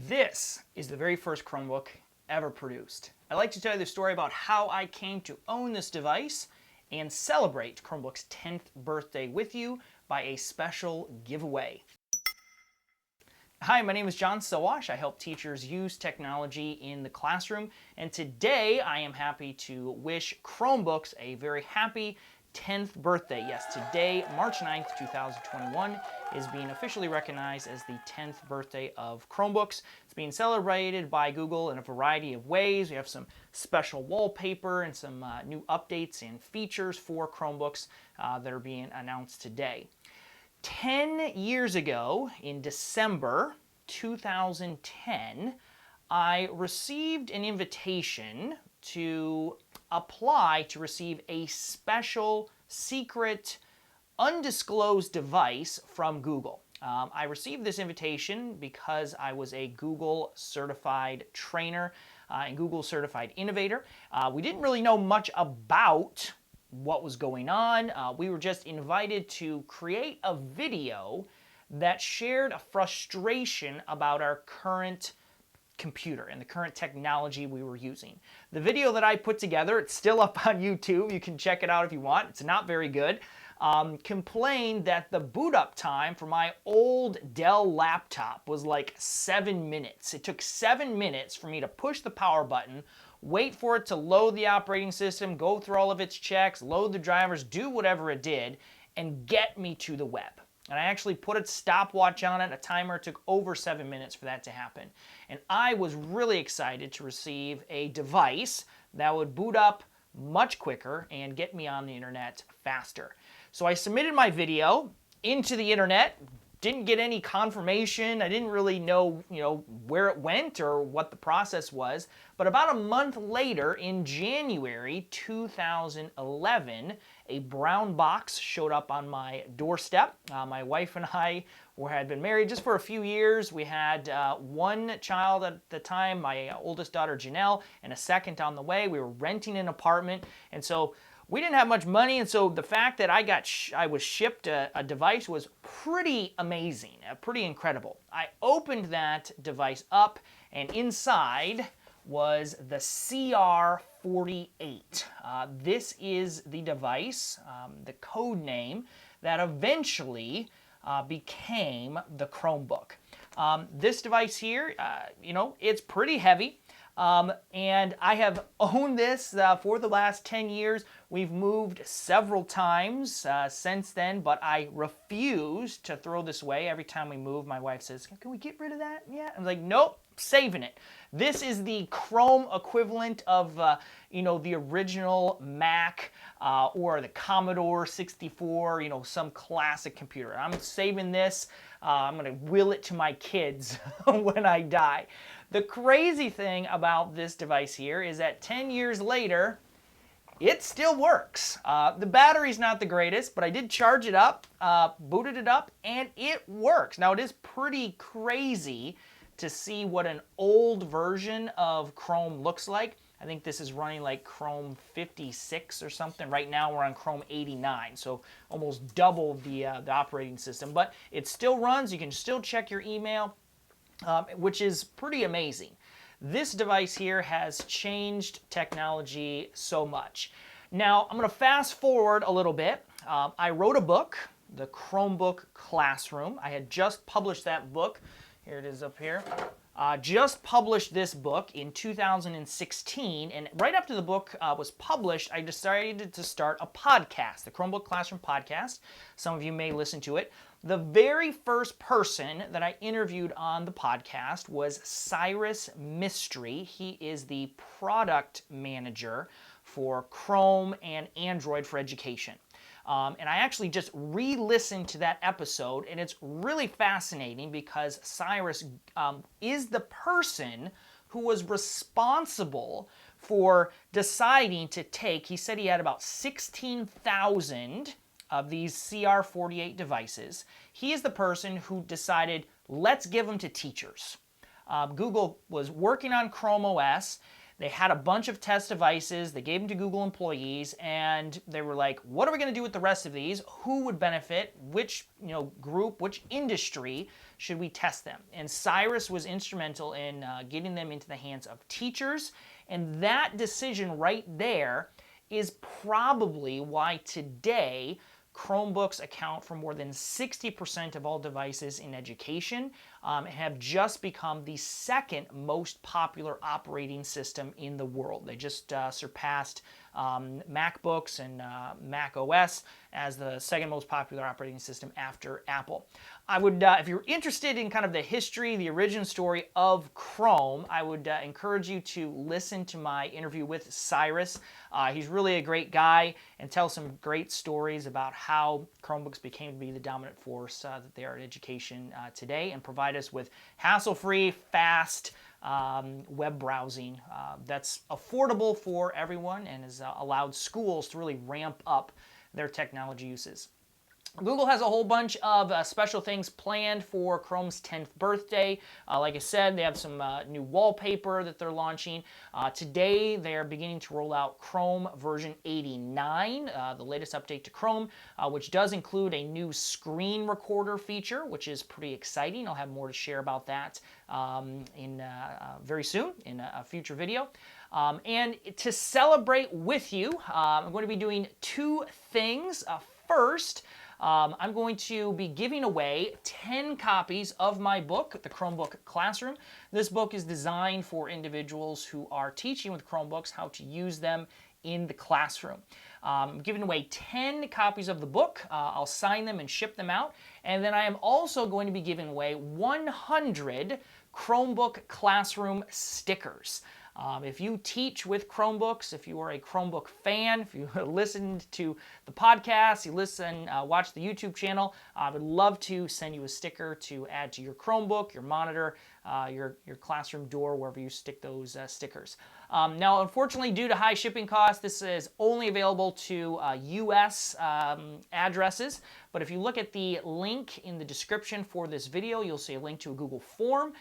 This is the very first Chromebook ever produced. I'd like to tell you the story about how I came to own this device and celebrate Chromebook's 10th birthday with you by a special giveaway. Hi, my name is John Sowash. I help teachers use technology in the classroom, and today I am happy to wish Chromebooks a very happy 10th birthday. Yes, today, March 9th, 2021, is being officially recognized as the 10th birthday of Chromebooks. It's being celebrated by Google in a variety of ways. We have some special wallpaper and some new updates and features for Chromebooks that are being announced today. 10 years ago, in December 2010, I received an invitation to apply to receive a special, secret, undisclosed device from Google. I received this invitation because I was a Google certified trainer and Google certified innovator. We didn't really know much about what was going on. We were just invited to create a video that shared a frustration about our current computer and the current technology we were using. The video that I put together, it's still up on YouTube, you can check it out if you want, it's not very good, complained that the boot up time for my old Dell laptop was like 7 minutes. It took 7 minutes for me to push the power button, wait for it to load the operating system, go through all of its checks, load the drivers, do whatever it did, and get me to the web. And I actually put a stopwatch on it, a timer. It took over 7 minutes for that to happen. And I was really excited to receive a device that would boot up much quicker and get me on the internet faster. So I submitted my video into the internet, didn't get any confirmation. I didn't really know, where it went or what the process was. But about a month later, in January 2011, a brown box showed up on my doorstep. My wife and I had been married just for a few years. We had one child at the time, my oldest daughter Janelle, and a second on the way. We were renting an apartment, and so we didn't have much money, and so the fact that I was shipped a device was pretty amazing, pretty incredible. I opened that device up, and inside was the CR48. This is the device, the code name, that eventually became the Chromebook. This device here, it's pretty heavy. And I have owned this for the last 10 years. We've moved several times since then, but I refuse to throw this away. Every time we move, my wife says, "Can we get rid of that yet?" I'm like, "Nope, saving it." This is the Chrome equivalent of, the original Mac or the Commodore 64, some classic computer. I'm saving this. I'm going to will it to my kids when I die. The crazy thing about this device here is that 10 years later, it still works. The battery's not the greatest, but I did charge it up, booted it up, and it works. Now, it is pretty crazy to see what an old version of Chrome looks like. I think this is running like Chrome 56 or something. Right now we're on Chrome 89, so almost double the operating system. But it still runs. You can still check your email, which is pretty amazing. This device here has changed technology so much. Now, I'm going to fast forward a little bit. I wrote a book, the Chromebook Classroom. I had just published that book. Here it is up here. Just published this book in 2016, and right after the book was published, I decided to start a podcast, the Chromebook Classroom podcast. Some of you may listen to it. The very first person that I interviewed on the podcast was Cyrus Mystery. He is the product manager for Chrome and Android for education. And I actually just re-listened to that episode, and it's really fascinating because Cyrus is the person who was responsible for deciding to take, he said he had about 16,000 of these CR48 devices. He is the person who decided, let's give them to teachers. Google was working on Chrome OS. They had a bunch of test devices. They gave them to Google employees, and they were like, what are we going to do with the rest of these? Who would benefit? Which group, which industry should we test them? And Cyrus was instrumental in getting them into the hands of teachers. And that decision right there is probably why today Chromebooks account for more than 60% of all devices in education and have just become the second most popular operating system in the world. They just surpassed MacBooks and Mac OS as the second most popular operating system after Apple. I would, if you're interested in kind of the history, the origin story of Chrome, I would encourage you to listen to my interview with Cyrus. He's really a great guy and tells some great stories about how Chromebooks became to be the dominant force that they are in education today, and provide us with hassle-free, fast web browsing that's affordable for everyone and has allowed schools to really ramp up their technology uses. Google has a whole bunch of special things planned for Chrome's 10th birthday. Like I said, they have some new wallpaper that they're launching. Today, they're beginning to roll out Chrome version 89, the latest update to Chrome, which does include a new screen recorder feature, which is pretty exciting. I'll have more to share about that very soon in a future video. And to celebrate with you, I'm going to be doing two things. First, I'm going to be giving away 10 copies of my book, the Chromebook Classroom. This book is designed for individuals who are teaching with Chromebooks how to use them in the classroom. I'm giving away 10 copies of the book. I'll sign them and ship them out. And then I am also going to be giving away 100 Chromebook Classroom stickers. If you teach with Chromebooks, if you are a Chromebook fan, if you listened to the podcast, you watch the YouTube channel, I would love to send you a sticker to add to your Chromebook, your monitor, your classroom door, wherever you stick those stickers. Now, unfortunately, due to high shipping costs, this is only available to U.S. addresses. But if you look at the link in the description for this video, you'll see a link to a Google form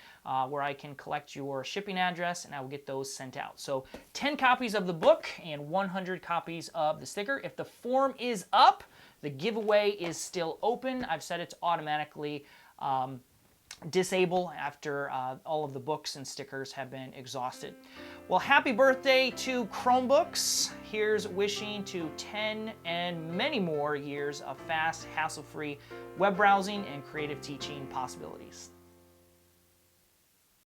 where I can collect your shipping address, and I will get those sent out. So 10 copies of the book and 100 copies of the sticker. If the form is up, the giveaway is still open. I've set it to automatically disable after all of the books and stickers have been exhausted. Well, happy birthday to Chromebooks. Here's wishing to 10 and many more years of fast, hassle-free web browsing and creative teaching possibilities.